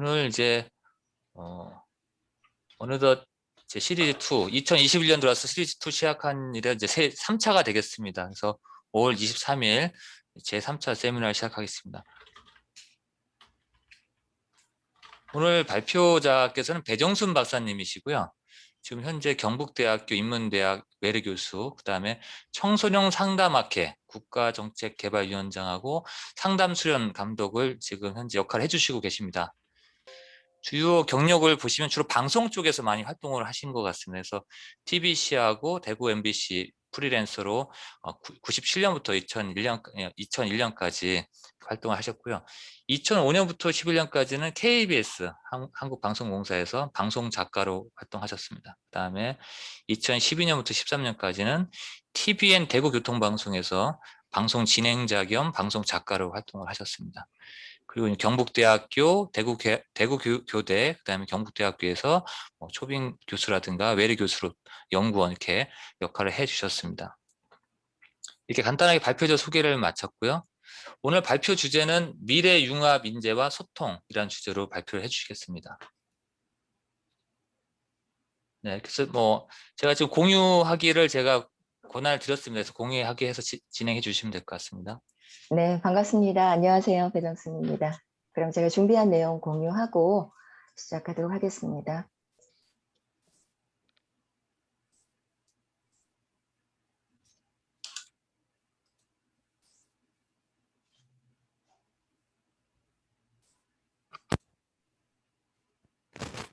오늘 이제 어느덧 이제 시리즈 2, 2021년 들어서 시리즈 2 시작한 일에 이제 3차가 되겠습니다. 그래서 5월 23일 제 3차 세미나를 시작하겠습니다. 오늘 발표자께서는 배정순 박사님이시고요. 지금 현재 경북대학교 인문대학 외래교수, 그 다음에 청소년 상담학회 국가정책개발위원장하고 상담수련 감독을 지금 현재 역할을 해주시고 계십니다. 주요 경력을 보시면 주로 방송 쪽에서 많이 활동을 하신 것 같습니다. 그래서 TBC하고 대구 MBC 프리랜서로 97년부터 2001년까지 활동을 하셨고요. 2005년부터 11년까지는 KBS 한국방송공사에서 방송 작가로 활동하셨습니다. 그 다음에 2012년부터 13년까지는 TVN 대구교통방송에서 방송 진행자 겸 방송 작가로 활동을 하셨습니다. 그리고 경북대학교, 대구교대, 그다음에 경북대학교에서 초빙 교수라든가 외래 교수로 연구원 이렇게 역할을 해주셨습니다. 이렇게 간단하게 발표자 소개를 마쳤고요. 오늘 발표 주제는 미래 융합 인재와 소통이라는 주제로 발표를 해주시겠습니다. 네, 그래서 제가 지금 공유하기를 제가 권한을 드렸습니다. 그래서 공유하기 해서 진행해 주시면 될 것 같습니다. 네, 반갑습니다. 안녕하세요. 배정순입니다. 그럼 제가 준비한 내용 공유하고 시작하도록 하겠습니다.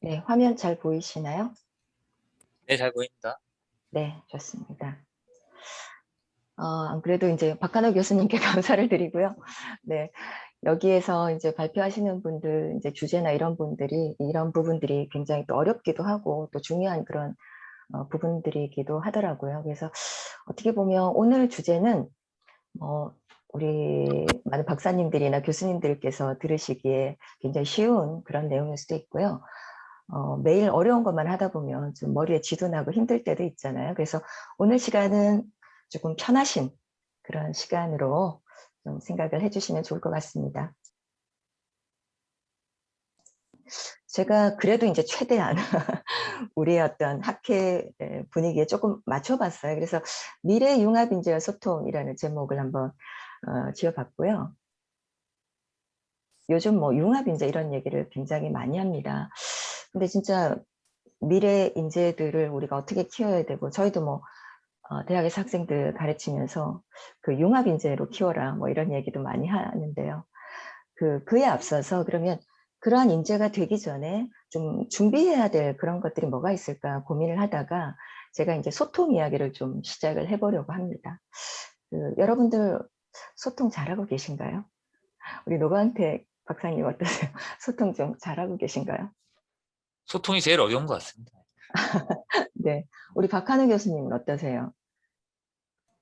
네, 화면 잘 보이시나요? 네, 잘 보입니다. 네, 좋습니다. 안 그래도 이제 박한호 교수님께 감사를 드리고요. 네, 여기에서 이제 발표하시는 분들, 이제 주제나 이런 부분들이 굉장히 또 어렵기도 하고 또 중요한 그런 부분들이기도 하더라고요. 그래서 어떻게 보면 오늘 주제는 우리 많은 박사님들이나 교수님들께서 들으시기에 굉장히 쉬운 그런 내용일 수도 있고요. 매일 어려운 것만 하다 보면 좀 머리에 쥐도 나고 힘들 때도 있잖아요. 그래서 오늘 시간은 조금 편하신 그런 시간으로 좀 생각을 해주시면 좋을 것 같습니다. 제가 그래도 이제 최대한 우리의 어떤 학회 분위기에 조금 맞춰봤어요. 그래서 미래 융합 인재와 소통이라는 제목을 한번 지어봤고요. 요즘 융합 인재 이런 얘기를 굉장히 많이 합니다. 근데 진짜 미래 인재들을 우리가 어떻게 키워야 되고, 저희도 대학에서 학생들 가르치면서 그 융합 인재로 키워라 이런 얘기도 많이 하는데요. 그에 앞서서 그러면 그러한 인재가 되기 전에 좀 준비해야 될 그런 것들이 뭐가 있을까 고민을 하다가 제가 이제 소통 이야기를 좀 시작을 해보려고 합니다. 여러분들 소통 잘하고 계신가요? 우리 노관택 박사님 어떠세요? 소통 좀 잘하고 계신가요? 소통이 제일 어려운 것 같습니다. 네, 우리 박한우 교수님은 어떠세요?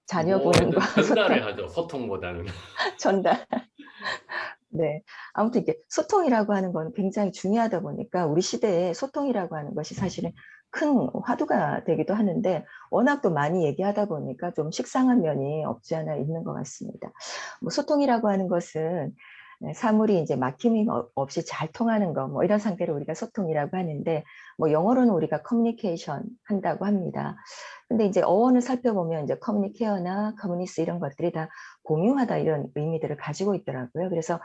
자녀분과 전달을 하죠. 소통보다는. 전달. 네, 아무튼 이게 소통이라고 하는 건 굉장히 중요하다 보니까 우리 시대에 소통이라고 하는 것이 사실은 큰 화두가 되기도 하는데 워낙 또 많이 얘기하다 보니까 좀 식상한 면이 없지 않아 있는 것 같습니다. 소통이라고 하는 것은 사물이 이제 막힘이 없이 잘 통하는 거 이런 상태를 우리가 소통이라고 하는데 영어로는 우리가 커뮤니케이션 한다고 합니다. 근데 이제 어원을 살펴보면 이제 커뮤니케어나 커뮤니스 이런 것들이 다 공유하다 이런 의미들을 가지고 있더라고요. 그래서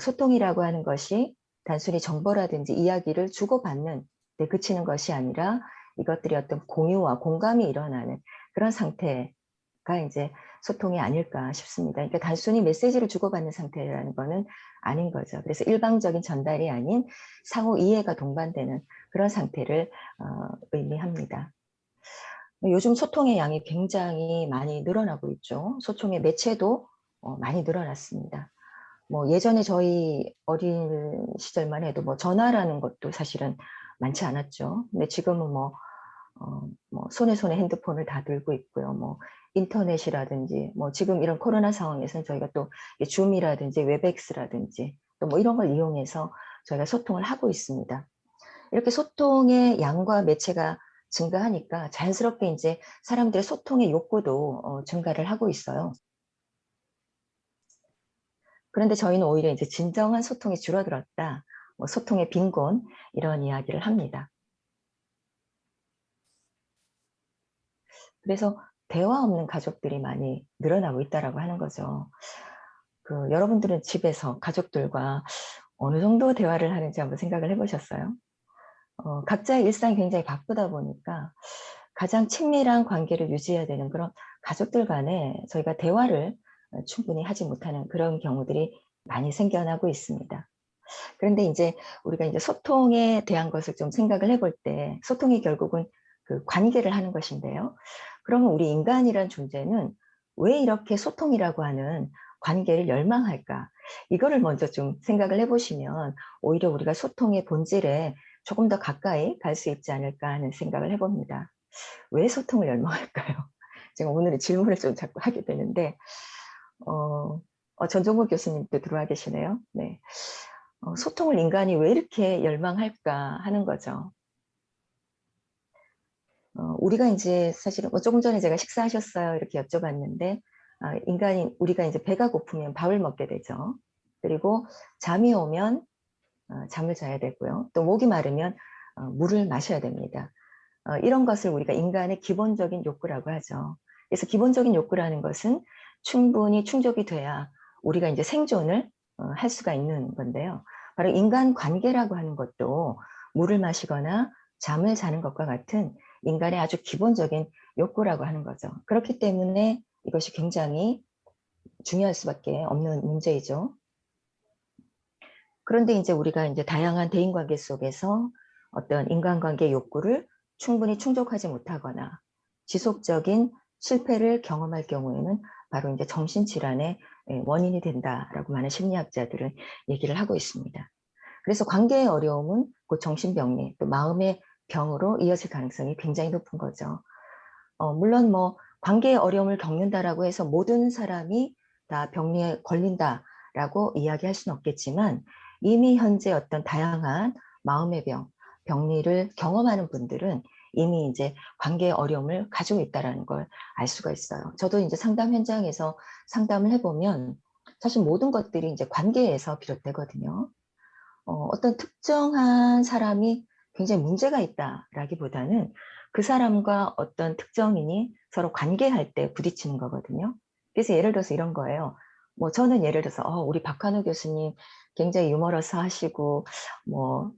소통이라고 하는 것이 단순히 정보라든지 이야기를 주고받는 데 그치는 것이 아니라 이것들이 어떤 공유와 공감이 일어나는 그런 상태가 이제 소통이 아닐까 싶습니다. 그러니까 단순히 메시지를 주고받는 상태라는 거는 아닌 거죠. 그래서 일방적인 전달이 아닌 상호 이해가 동반되는 그런 상태를 의미합니다. 요즘 소통의 양이 굉장히 많이 늘어나고 있죠. 소통의 매체도 많이 늘어났습니다. 예전에 저희 어린 시절만 해도 전화라는 것도 사실은 많지 않았죠. 근데 지금은 손에 핸드폰을 다 들고 있고요. 인터넷이라든지 지금 이런 코로나 상황에서는 저희가 또 줌이라든지 웹엑스라든지 또 이런 걸 이용해서 저희가 소통을 하고 있습니다. 이렇게 소통의 양과 매체가 증가하니까 자연스럽게 이제 사람들의 소통의 욕구도 증가를 하고 있어요. 그런데 저희는 오히려 이제 진정한 소통이 줄어들었다. 뭐 소통의 빈곤 이런 이야기를 합니다. 그래서 대화 없는 가족들이 많이 늘어나고 있다라고 하는 거죠. 여러분들은 집에서 가족들과 어느 정도 대화를 하는지 한번 생각을 해보셨어요? 각자의 일상이 굉장히 바쁘다 보니까 가장 친밀한 관계를 유지해야 되는 그런 가족들 간에 저희가 대화를 충분히 하지 못하는 그런 경우들이 많이 생겨나고 있습니다. 그런데 이제 우리가 이제 소통에 대한 것을 좀 생각을 해볼 때 소통이 결국은 그 관계를 하는 것인데요. 그러면 우리 인간이란 존재는 왜 이렇게 소통이라고 하는 관계를 열망할까? 이거를 먼저 좀 생각을 해보시면 오히려 우리가 소통의 본질에 조금 더 가까이 갈 수 있지 않을까 하는 생각을 해봅니다. 왜 소통을 열망할까요? 제가 오늘은 질문을 좀 자꾸 하게 되는데, 전종국 교수님도 들어와 계시네요. 네. 소통을 인간이 왜 이렇게 열망할까 하는 거죠. 우리가 이제 사실은 조금 전에 제가 식사하셨어요? 이렇게 여쭤봤는데, 우리가 이제 배가 고프면 밥을 먹게 되죠. 그리고 잠이 오면 잠을 자야 되고요. 또 목이 마르면 물을 마셔야 됩니다. 이런 것을 우리가 인간의 기본적인 욕구라고 하죠. 그래서 기본적인 욕구라는 것은 충분히 충족이 돼야 우리가 이제 생존을 할 수가 있는 건데요. 바로 인간 관계라고 하는 것도 물을 마시거나 잠을 자는 것과 같은 인간의 아주 기본적인 욕구라고 하는 거죠. 그렇기 때문에 이것이 굉장히 중요할 수밖에 없는 문제이죠. 그런데 이제 우리가 이제 다양한 대인관계 속에서 어떤 인간관계 욕구를 충분히 충족하지 못하거나 지속적인 실패를 경험할 경우에는 바로 이제 정신질환의 원인이 된다라고 많은 심리학자들은 얘기를 하고 있습니다. 그래서 관계의 어려움은 곧 정신병리, 또 마음의 병으로 이어질 가능성이 굉장히 높은 거죠. 물론 뭐 관계의 어려움을 겪는다라고 해서 모든 사람이 다 병리에 걸린다라고 이야기할 수는 없겠지만 이미 현재 어떤 다양한 마음의 병리를 경험하는 분들은 이미 이제 관계의 어려움을 가지고 있다는 걸 알 수가 있어요. 저도 이제 상담 현장에서 상담을 해보면 사실 모든 것들이 이제 관계에서 비롯되거든요. 어떤 특정한 사람이 굉장히 문제가 있다라기보다는 그 사람과 어떤 특정인이 서로 관계할 때 부딪히는 거거든요. 그래서 예를 들어서 이런 거예요. 뭐 저는 예를 들어서 우리 박한우 교수님 굉장히 유머러스 하시고 뭐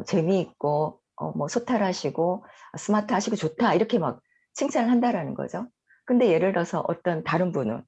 재미있고 뭐 소탈하시고 스마트하시고 좋다 이렇게 막 칭찬을 한다라는 거죠. 근데 예를 들어서 어떤 다른 분은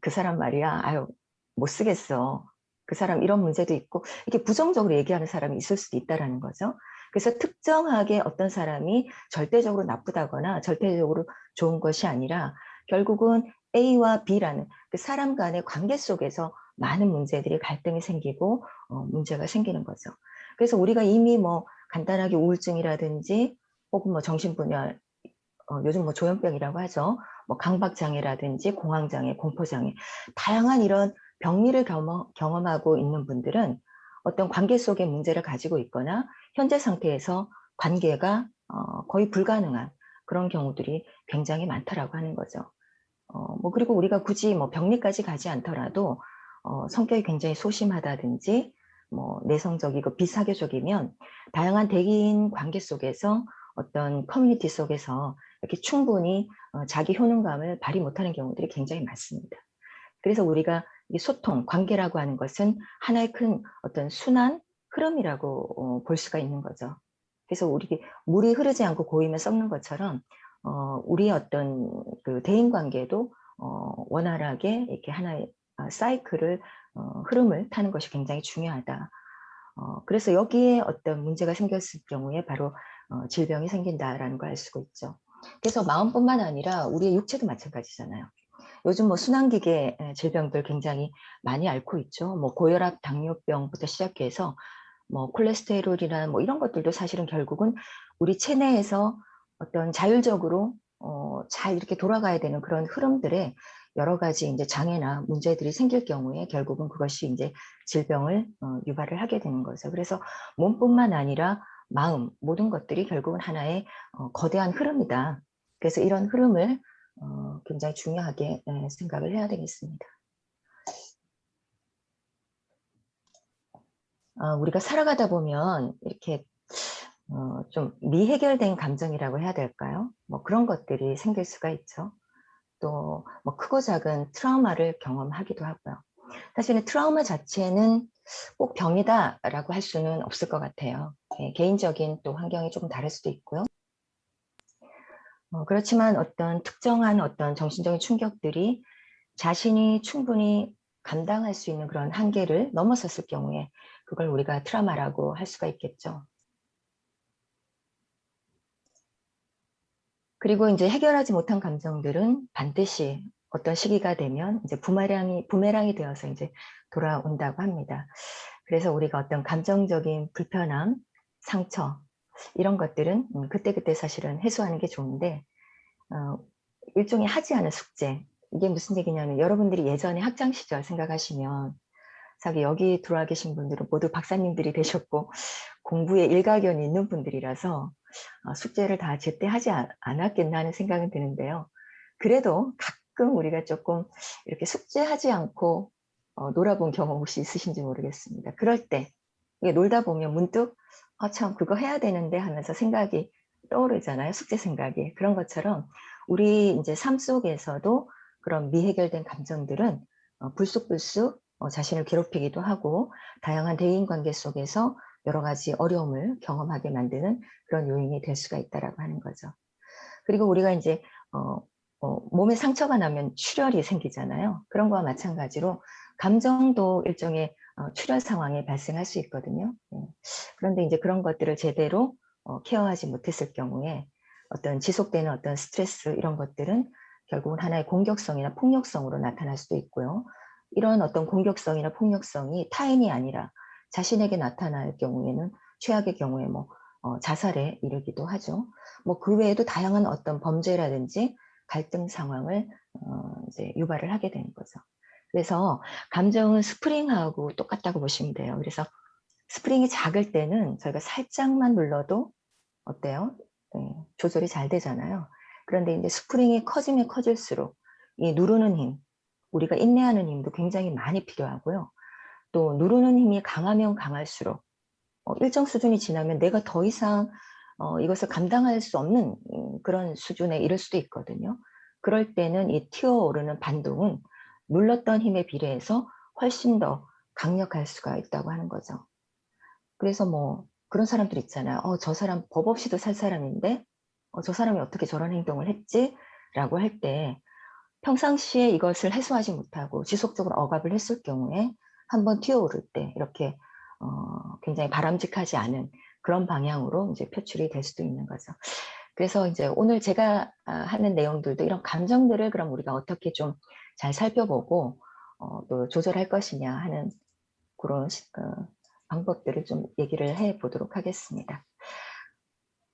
그 사람 말이야. 아유, 못 쓰겠어. 그 사람 이런 문제도 있고, 이렇게 부정적으로 얘기하는 사람이 있을 수도 있다라는 거죠. 그래서 특정하게 어떤 사람이 절대적으로 나쁘다거나 절대적으로 좋은 것이 아니라 결국은 A와 B라는 그 사람 간의 관계 속에서 많은 문제들이 갈등이 생기고 문제가 생기는 거죠. 그래서 우리가 이미 뭐 간단하게 우울증이라든지 혹은 뭐 정신분열, 요즘 뭐 조현병이라고 하죠. 뭐 강박장애라든지 공황장애, 공포장애, 다양한 이런 병리를 경험하고 있는 분들은 어떤 관계 속의 문제를 가지고 있거나 현재 상태에서 관계가 거의 불가능한 그런 경우들이 굉장히 많다라고 하는 거죠. 뭐 그리고 우리가 굳이 뭐 병리까지 가지 않더라도 성격이 굉장히 소심하다든지 뭐 내성적이고 비사교적이면 다양한 대인 관계 속에서 어떤 커뮤니티 속에서 이렇게 충분히 자기 효능감을 발휘 못하는 경우들이 굉장히 많습니다. 그래서 우리가 이 소통, 관계라고 하는 것은 하나의 큰 어떤 순환 흐름이라고 볼 수가 있는 거죠. 그래서 물이 흐르지 않고 고이면 썩는 것처럼 우리의 어떤 그 대인 관계도 원활하게 이렇게 하나의 사이클을 흐름을 타는 것이 굉장히 중요하다. 그래서 여기에 어떤 문제가 생겼을 경우에 바로 질병이 생긴다라는 걸 알 수가 있죠. 그래서 마음뿐만 아니라 우리의 육체도 마찬가지잖아요. 요즘 뭐 순환기계 질병들 굉장히 많이 앓고 있죠. 뭐 고혈압, 당뇨병부터 시작해서 뭐 콜레스테롤이나 뭐 이런 것들도 사실은 결국은 우리 체내에서 어떤 자율적으로 잘 이렇게 돌아가야 되는 그런 흐름들에 여러 가지 이제 장애나 문제들이 생길 경우에 결국은 그것이 이제 질병을 유발을 하게 되는 거죠. 그래서 몸뿐만 아니라 마음 모든 것들이 결국은 하나의 거대한 흐름이다. 그래서 이런 흐름을 굉장히 중요하게 생각을 해야 되겠습니다. 우리가 살아가다 보면 이렇게 좀 미해결된 감정이라고 해야 될까요? 뭐 그런 것들이 생길 수가 있죠. 또 뭐 크고 작은 트라우마를 경험하기도 하고요. 사실은 트라우마 자체는 꼭 병이다라고 할 수는 없을 것 같아요. 예, 개인적인 또 환경이 조금 다를 수도 있고요. 그렇지만 어떤 특정한 어떤 정신적인 충격들이 자신이 충분히 감당할 수 있는 그런 한계를 넘어섰을 경우에 그걸 우리가 트라우마라고 할 수가 있겠죠. 그리고 이제 해결하지 못한 감정들은 반드시 어떤 시기가 되면 이제 부메랑이 되어서 이제 돌아온다고 합니다. 그래서 우리가 어떤 감정적인 불편함, 상처 이런 것들은 그때그때 사실은 해소하는 게 좋은데 일종의 하지 않은 숙제. 이게 무슨 얘기냐면 여러분들이 예전에 학창 시절 생각하시면 자기 여기 들어와 계신 분들은 모두 박사님들이 되셨고 공부에 일가견이 있는 분들이라서 숙제를 다 제때 하지 않았겠나 하는 생각은 드는데요. 그래도 가끔 우리가 조금 이렇게 숙제하지 않고 놀아본 경험 혹시 있으신지 모르겠습니다. 그럴 때 이게 놀다 보면 문득 참 그거 해야 되는데 하면서 생각이 떠오르잖아요. 숙제 생각이. 그런 것처럼 우리 이제 삶 속에서도 그런 미해결된 감정들은 불쑥불쑥 자신을 괴롭히기도 하고 다양한 대인관계 속에서 여러 가지 어려움을 경험하게 만드는 그런 요인이 될 수가 있다라고 하는 거죠. 그리고 우리가 이제 몸에 상처가 나면 출혈이 생기잖아요. 그런 거와 마찬가지로 감정도 일종의 출혈 상황이 발생할 수 있거든요. 그런데 이제 그런 것들을 제대로 케어하지 못했을 경우에 어떤 지속되는 어떤 스트레스 이런 것들은 결국은 하나의 공격성이나 폭력성으로 나타날 수도 있고요. 이런 어떤 공격성이나 폭력성이 타인이 아니라 자신에게 나타날 경우에는 최악의 경우에 뭐 자살에 이르기도 하죠. 뭐 그 외에도 다양한 어떤 범죄라든지 갈등 상황을 이제 유발을 하게 되는 거죠. 그래서 감정은 스프링하고 똑같다고 보시면 돼요. 그래서 스프링이 작을 때는 저희가 살짝만 눌러도 어때요? 네, 조절이 잘 되잖아요. 그런데 이제 스프링이 커지면 커질수록 이 누르는 힘, 우리가 인내하는 힘도 굉장히 많이 필요하고요. 또 누르는 힘이 강하면 강할수록 일정 수준이 지나면 내가 더 이상 이것을 감당할 수 없는 그런 수준에 이를 수도 있거든요. 그럴 때는 이 튀어오르는 반동은 눌렀던 힘에 비례해서 훨씬 더 강력할 수가 있다고 하는 거죠. 그래서 뭐 그런 사람들 있잖아요. 저 사람 법 없이도 살 사람인데 저 사람이 어떻게 저런 행동을 했지? 라고 할 때 평상시에 이것을 해소하지 못하고 지속적으로 억압을 했을 경우에 한번 튀어오를 때 이렇게 굉장히 바람직하지 않은 그런 방향으로 이제 표출이 될 수도 있는 거죠. 그래서 이제 오늘 제가 하는 내용들도 이런 감정들을 그럼 우리가 어떻게 좀 잘 살펴보고 또 조절할 것이냐 하는 그런 방법들을 좀 얘기를 해 보도록 하겠습니다.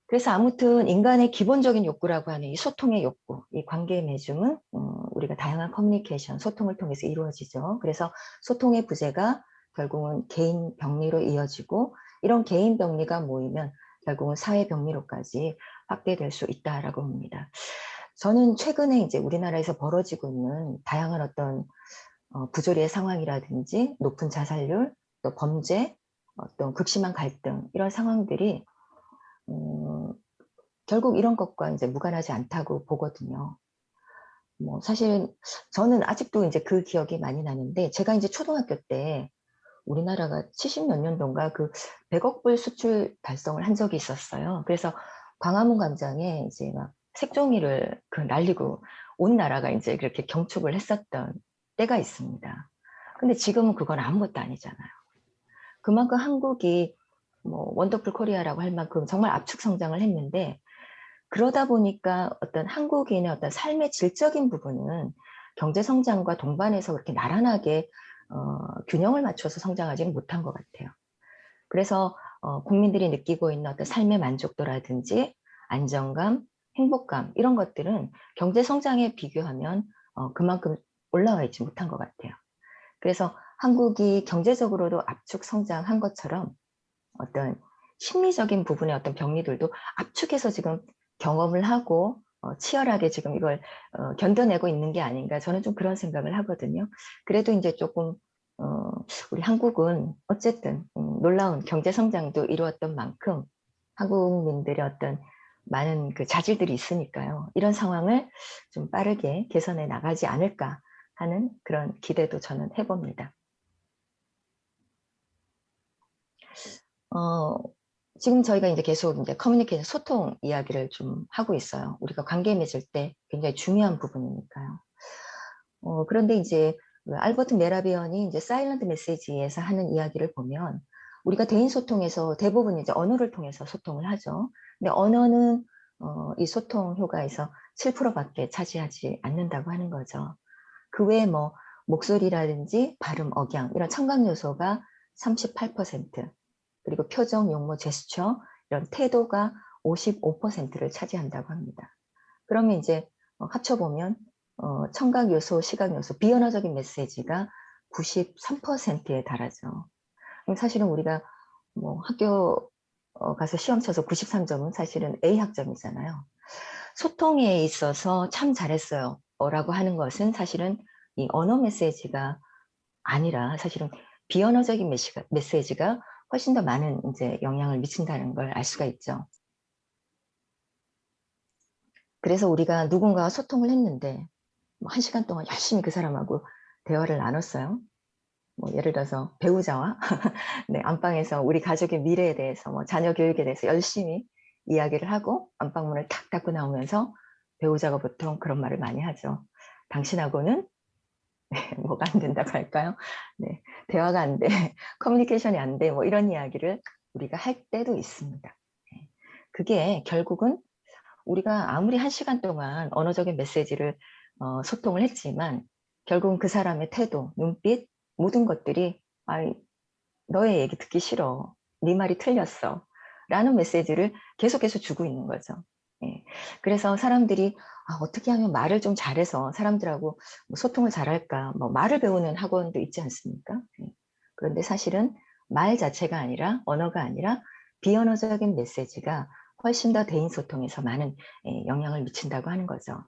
그래서 아무튼 인간의 기본적인 욕구라고 하는 이 소통의 욕구, 이 관계 맺음은 우리가 다양한 커뮤니케이션, 소통을 통해서 이루어지죠. 그래서 소통의 부재가 결국은 개인 병리로 이어지고 이런 개인 병리가 모이면 결국은 사회 병리로까지 확대될 수 있다라고 봅니다. 저는 최근에 이제 우리나라에서 벌어지고 있는 다양한 어떤 부조리의 상황이라든지 높은 자살률, 또 범죄, 어떤 극심한 갈등 이런 상황들이 결국 이런 것과 이제 무관하지 않다고 보거든요. 뭐 사실 저는 아직도 이제 그 기억이 많이 나는데 제가 이제 초등학교 때 우리나라가 70몇 년도인가 그 100억 불 수출 달성을 한 적이 있었어요. 그래서 광화문 광장에 이제 막 색종이를 날리고 온 나라가 이제 그렇게 경축을 했었던 때가 있습니다. 근데 지금은 그건 아무것도 아니잖아요. 그만큼 한국이 뭐 원더풀 코리아라고 할 만큼 정말 압축 성장을 했는데 그러다 보니까 어떤 한국인의 어떤 삶의 질적인 부분은 경제 성장과 동반해서 그렇게 나란하게 균형을 맞춰서 성장하지는 못한 것 같아요. 그래서 국민들이 느끼고 있는 어떤 삶의 만족도라든지 안정감, 행복감 이런 것들은 경제 성장에 비교하면 그만큼 올라와 있지 못한 것 같아요. 그래서 한국이 경제적으로도 압축 성장한 것처럼 어떤 심리적인 부분의 어떤 병리들도 압축해서 지금 경험을 하고 치열하게 지금 이걸 견뎌내고 있는 게 아닌가 저는 좀 그런 생각을 하거든요. 그래도 이제 조금 우리 한국은 어쨌든 놀라운 경제 성장도 이루었던 만큼 한국민들의 어떤 많은 그 자질들이 있으니까요. 이런 상황을 좀 빠르게 개선해 나가지 않을까 하는 그런 기대도 저는 해봅니다. 지금 저희가 이제 계속 이제 커뮤니케이션 소통 이야기를 좀 하고 있어요. 우리가 관계 맺을 때 굉장히 중요한 부분이니까요. 그런데 이제 그 알버트 메라비언이 이제 사일런트 메시지에서 하는 이야기를 보면 우리가 대인 소통에서 대부분 이제 언어를 통해서 소통을 하죠. 근데 언어는 이 소통 효과에서 7%밖에 차지하지 않는다고 하는 거죠. 그 외에 뭐 목소리라든지 발음, 억양 이런 청각 요소가 38%, 그리고 표정, 용모, 제스처 이런 태도가 55%를 차지한다고 합니다. 그러면 이제 합쳐보면 청각 요소, 시각 요소, 비언어적인 메시지가 93%에 달하죠. 그럼 사실은 우리가 뭐 학교 가서 시험 쳐서 93점은 사실은 A 학점이잖아요. 소통에 있어서 참 잘했어요 라고 하는 것은 사실은 이 언어 메시지가 아니라 사실은 비언어적인 메시지가 훨씬 더 많은 이제 영향을 미친다는 걸 알 수가 있죠. 그래서 우리가 누군가와 소통을 했는데 뭐 1시간 동안 열심히 그 사람하고 대화를 나눴어요. 뭐 예를 들어서 배우자와 네, 안방에서 우리 가족의 미래에 대해서 뭐 자녀 교육에 대해서 열심히 이야기를 하고 안방문을 탁 닫고 나오면서 배우자가 보통 그런 말을 많이 하죠. 당신하고는 네, 뭐가 안 된다고 할까요? 네, 대화가 안 돼, 커뮤니케이션이 안 돼, 뭐 이런 이야기를 우리가 할 때도 있습니다. 네, 그게 결국은 우리가 아무리 1시간 동안 언어적인 메시지를 소통을 했지만 결국은 그 사람의 태도, 눈빛, 모든 것들이 아이, 너의 얘기 듣기 싫어. 네 말이 틀렸어. 라는 메시지를 계속해서 주고 있는 거죠. 예. 그래서 사람들이 어떻게 하면 말을 좀 잘해서 사람들하고 뭐 소통을 잘할까, 뭐 말을 배우는 학원도 있지 않습니까? 예. 그런데 사실은 말 자체가 아니라 언어가 아니라 비언어적인 메시지가 훨씬 더 대인 소통에서 많은 영향을 미친다고 하는 거죠.